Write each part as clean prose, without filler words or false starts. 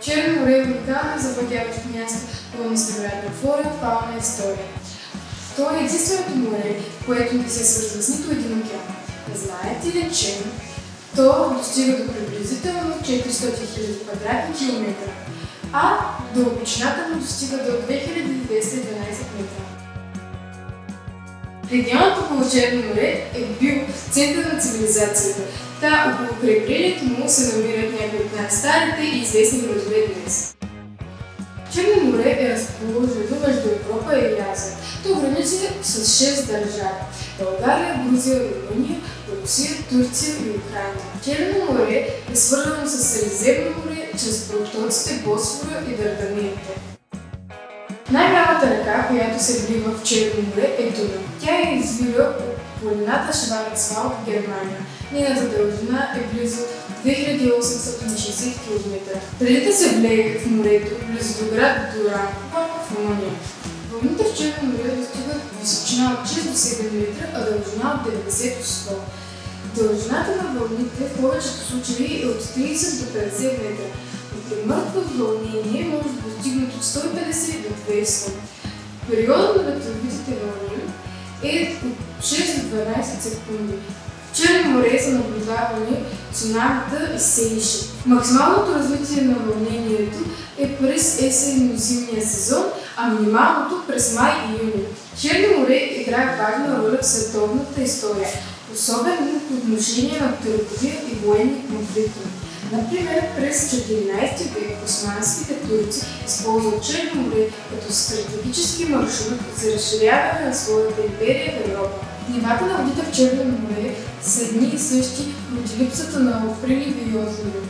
Черно море е уникално и завладяващо място, пълно с невероятна флора, фауна и история. То е единственото море, което не се свързва с нито един океан. Знаете ли, че то достига до приблизително 400 000 квадратни километра, а дълбочината му достига до 2212 метра. Регионът около Черно море е бил център на цивилизацията. Около крайбрежието му се намират някои от най-старите и известни градове днес. Черно море е разположено между Европа и Азия. То граничи с 6 държави – България, Грузия, Румъния, Русия, Турция и Украйна. Черно море е свързано с Средиземно море чрез протоците Босфора и Дарданелите. Най-голямата река, която се влива в Черно море, е Дунав. Тя е извира от планината Шварцвалд в Германия. Нейната дължина е близо 2860 км. Преди да се влее в морето, близо до град Дуранкова в Румъния. Вълните в Черно море достигат височина от 6 до 7 метра, а дължина от 90 до 100. Дължината на вълните в повечето случаи е от 30 до 50 метра. При мъртво вълнение може да достигнат от 150 до 200. Периодът на ветровитите вълни е от 6 до 12 секунди. В Черно море са наблюдавани цунамита и сейши. Максималното развитие на вълнението е през есенно-зимния сезон, а минималното през май и юни. Черно море играе важна роля в световната история, особено по отношение на търговия и военни конфликти. Например, през 14 век османските турци използват Черно море като стратегически маршрут за разширяване на своята империя в Европа. Нивата на водите в Черно море са едни и същи поради липсата на приливи и отливи.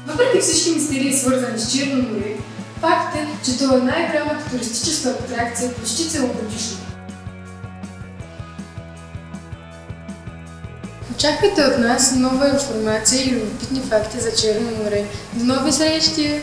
Въпреки всички мистерии, свързани с Черно море, факт е, че това е най-голямата туристическа атракция почти целогодишно. Очаквайте от нас нова информация и любопитни факти за Черно море. До нови срещи!